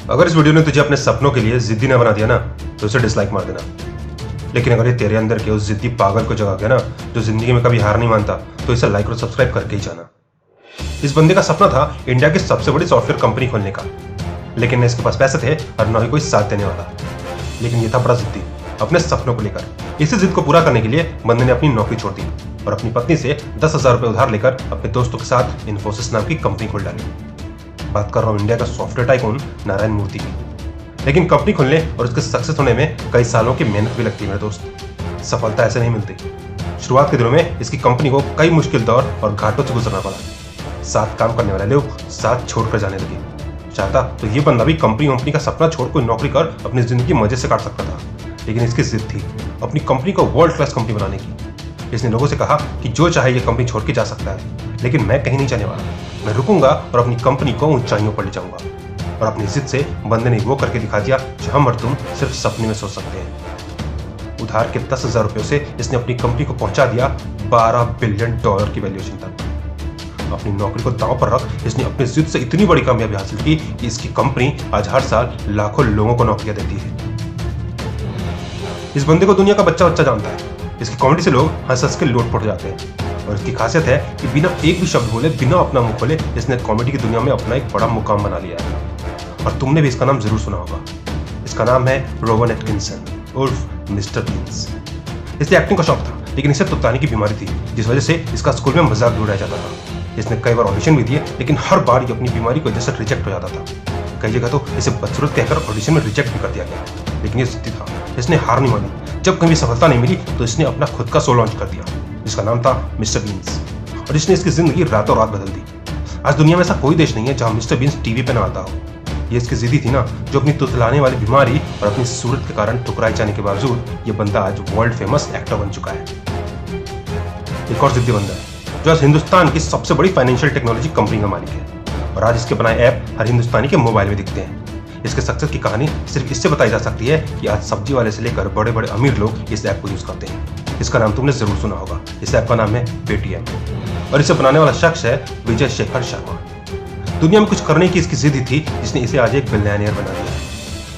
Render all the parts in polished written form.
अगर इस वीडियो ने तुझे अपने सपनों के लिए जिद्दी ना बना दिया ना तो उसे डिसलाइक मार देना। लेकिन अगर ये तेरे अंदर के उस जिद्दी पागल को जगा गया ना जो जिंदगी में कभी हार नहीं मानता तो इसे लाइक और सब्सक्राइब करके ही जाना। इस बंदे का सपना था इंडिया की सबसे बड़ी सॉफ्टवेयर कंपनी खोलने का, लेकिन न इसके पास पैसे थे और न ही कोई साथ देने वाला। लेकिन ये था बड़ा जिद्दी अपने सपनों को लेकर। इसी जिद को पूरा करने के लिए बंदे ने अपनी नौकरी छोड़ दी और अपनी पत्नी से 10,000 रुपए उधार लेकर अपने दोस्तों के साथ इन्फोसिस नाम की कंपनी खोल डाली। बात कर रहा हूँ इंडिया का सॉफ्टवेयर टाइकून नारायण मूर्ति की। लेकिन कंपनी खोलने और उसके सक्सेस होने में कई सालों की मेहनत भी लगती है मेरे दोस्त। सफलता ऐसे नहीं मिलती। शुरुआत के दिनों में इसकी कंपनी को कई मुश्किल दौर और घाटों से गुजरना पड़ा। साथ काम करने वाले लोग साथ छोड़कर जाने लगे। चाहता तो ये बंदा भी कंपनी का सपना छोड़ कोई नौकरी कर अपनी जिंदगी मजे से काट सकता था, लेकिन इसकी जिद थी अपनी कंपनी को वर्ल्ड क्लास कंपनी बनाने की। इसने लोगों से कहा कि जो चाहे ये कंपनी छोड़ के जा सकता है, लेकिन मैं कहीं नहीं जाने वाला। मैं रुकूंगा और अपनी कंपनी को ऊंचाइयों पर ले जाऊंगा। और अपनी जिद से बंदे ने वो करके दिखा दिया जो हम और तुम सिर्फ सपने में सोच सकते हैं। उधार के 10,000 रुपयों से इसने अपनी कंपनी को पहुंचा दिया $12 बिलियन की वैल्यूएशन तक। अपनी नौकरी को दांव पर रख इसने अपनी जिद से इतनी बड़ी कामयाबी हासिल की कि इसकी कंपनी आज हर साल लाखों लोगों को नौकरियां देती है। इस बंदे को दुनिया का बच्चा जानता है। इसकी कॉमेडी से लोग हंस हंस के लोटपोट जाते हैं और इसकी खासियत है कि बिना एक भी शब्द बोले, बिना अपना मुंह खोले इसने कॉमेडी की दुनिया में अपना एक बड़ा मुकाम बना लिया है। और तुमने भी इसका नाम जरूर सुना होगा। इसका नाम है रोवन एटकिंसन उर्फ मिस्टर बीन्स। इसे एक्टिंग का शौक था, लेकिन इसे तुत्तानी की बीमारी थी, जिस वजह से इसका स्कूल में मजाक भी उड़ाया जाता था। इसने कई बार ऑडिशन भी दिए, लेकिन हर बार ये अपनी बीमारी की वजह से रिजेक्ट हो जाता था। कई जगह तो इसे बदसूरत कहकर ऑडिशन में रिजेक्ट भी कर दिया गया, लेकिन ये जिद्दी था। इसने हार नहीं मानी। जब कभी सफलता नहीं मिली तो इसने अपना खुद का शो लॉन्च कर दिया, जिसका नाम था मिस्टर बीन्स, और इसने इसकी जिंदगी रातों रात बदल दी। आज दुनिया में ऐसा कोई देश नहीं है जहां मिस्टर बीन्स टीवी पे ना आता हो। ये इसकी जिद्दी थी ना, जो अपनी तुतलाने वाली बीमारी और अपनी सूरत के कारण ठुकराए जाने के बावजूद ये बंदा आज वर्ल्ड फेमस एक्टर बन चुका है। एक और जिद्दी बंदा है जो आज हिंदुस्तान की सबसे बड़ी फाइनेंशियल टेक्नोलॉजी कंपनी का मालिक है, और आज इसके बनाए ऐप हर हिंदुस्तानी के मोबाइल में दिखते हैं। इसके सक्सेस की कहानी सिर्फ इससे बताई जा सकती है कि आज सब्जी वाले से लेकर बड़े बड़े अमीर लोग इस ऐप को यूज करते हैं। इसका नाम तुमने जरूर सुना होगा। इस ऐप का नाम है पेटीएम, और इसे बनाने वाला शख्स है विजय शेखर शर्मा। दुनिया में कुछ करने की इसकी जिद थी, जिसने इसे आज एक बिलियनियर बना दिया है।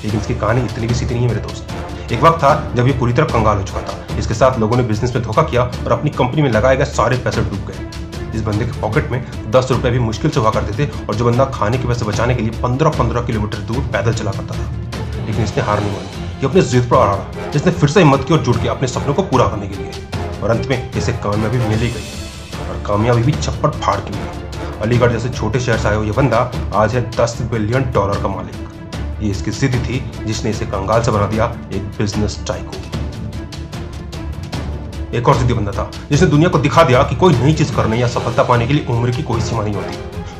लेकिन इसकी कहानी इतनी भी सीधी नहीं है मेरे दोस्त। एक वक्त था जब ये पूरी तरह कंगाल हो चुका था। इसके साथ लोगों ने बिजनेस में धोखा किया और अपनी कंपनी में लगाए गए सारे पैसे डूब गए। इस बंदे के पॉकेट में 10 रुपए भी मुश्किल से हुआ करते थे, और जो बंदा खाने के पैसे बचाने के लिए 15-15 किलोमीटर दूर पैदल चला करता था। लेकिन इसने हार नहीं मानी। ये अपने जिद पर अड़ा रहा। इसने फिर से हिम्मत की और जुट के अपने सपनों को पूरा करने के लिए, और अंत में इसे कामयाबी मिल ही गई, और कामयाबी भी छप्पड़ फाड़ के मिली। अलीगढ़ जैसे छोटे शहर से आया हुआ ये बंदा आज है $10 बिलियन का मालिक। ये इसकी जिद थी जिसने इसे कंगाल से बना दिया एक बिजनेस टाइकून। एक और जिद्दी बंदा था जिसने दुनिया को दिखा दिया कि कोई नई चीज करने या सफलता पाने के लिए उम्र की कोई सीमा नहीं होती।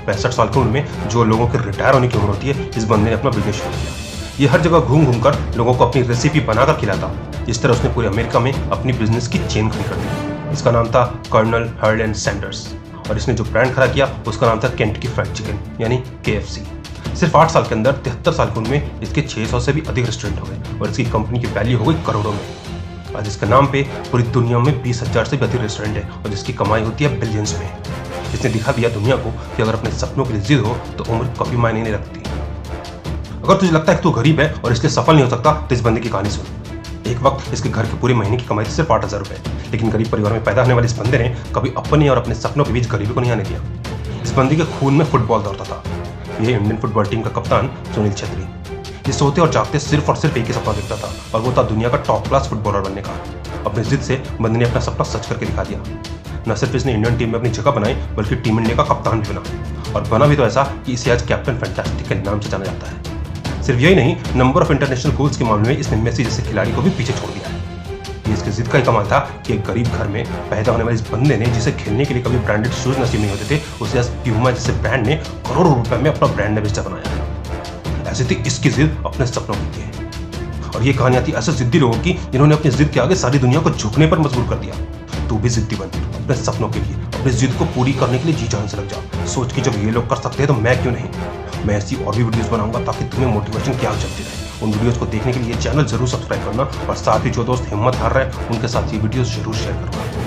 65 साल की उम्र में जो लोगों के रिटायर होने की उम्र होती है, इस बंदे ने अपना बिजनेस शुरू किया। ये हर जगह घूम घूम कर लोगों को अपनी रेसिपी बनाकर खिलाता। इस तरह उसने पूरे अमेरिका में अपनी बिजनेस की चेन खड़ी कर दी। इसका नाम था कर्नल हर्ड सैंडर्स, और इसने जो ब्रांड खड़ा किया उसका नाम था केंटकी फ्राइड चिकन यानी KFC। सिर्फ 8 साल के अंदर 73 साल की उम्र में इसके 600 से भी अधिक रेस्टोरेंट हो गए, और इसकी कंपनी की वैल्यू हो गई करोड़ों में। आज इसके नाम पे पूरी दुनिया में 20,000 से भी अधिक रेस्टोरेंट है, और जिसकी कमाई होती है बिलियंस में। इसने दिखा दिया दुनिया को कि अगर अपने सपनों के लिए जिद हो तो उम्र कभी मायने नहीं रखती। अगर तुझे लगता है कि तू गरीब है और इसलिए सफल नहीं हो सकता तो इस बंदे की कहानी सुन। एक वक्त इसके घर के पूरे महीने की कमाई थी सिर्फ 8,000 रुपए, लेकिन गरीब परिवार में पैदा होने वाले इस बंदे ने कभी अपने और अपने सपनों के बीच गरीबी को नहीं आने दिया। इस बंदे के खून में फुटबॉल दौड़ता था। ये इंडियन फुटबॉल टीम का कप्तान सुनील छेत्री। ये सोते और जागते सिर्फ और सिर्फ एक ही सपना देखता था, और वो था दुनिया का टॉप क्लास फुटबॉलर बनने का। अपनी जिद से बंदे ने अपना सपना सच करके दिखा दिया। न सिर्फ इसने इंडियन टीम में अपनी जगह बनाई, बल्कि टीम इंडिया का कप्तान भी बना, और बना भी तो ऐसा कि इसे आज कैप्टन फैंटास्टिक के नाम से जाना जाता है। सिर्फ यही नहीं, नंबर ऑफ इंटरनेशनल गोल्स के मामले में इसने मेसी जैसे खिलाड़ी को भी पीछे छोड़ दिया है। ये इसकी जिद का ही कमाल था कि एक गरीब घर में पैदा होने वाले इस बंदे ने, जिसे खेलने के लिए कभी ब्रांडेड शूज नसीब नहीं होते थे, उसे आज प्यूमा जैसे ब्रांड ने करोड़ों रुपए में अपना ब्रांड एम्बेसडर बनाया है। ऐसी थी इसकी जिद अपने सपनों के लिए। और ये कहानियां थी ऐसे जिद्दी लोगों की जिन्होंने अपनी जिद के आगे सारी दुनिया को झुकने पर मजबूर कर दिया। तू भी जिद्दी बन, अपने सपनों के लिए, अपनी जिद को पूरी करने के लिए जी जान से लग जा। सोच कि जब ये लोग कर सकते हैं तो मैं क्यों नहीं। मैं ऐसी और भी वीडियोस बनाऊंगा ताकि तुम्हें मोटिवेशन क्या चलती रहे। उन वीडियोस को देखने के लिए चैनल जरूर सब्सक्राइब करना, और साथ ही जो दोस्त हिम्मत हार रहे हैं उनके साथ ये वीडियोस जरूर शेयर करना।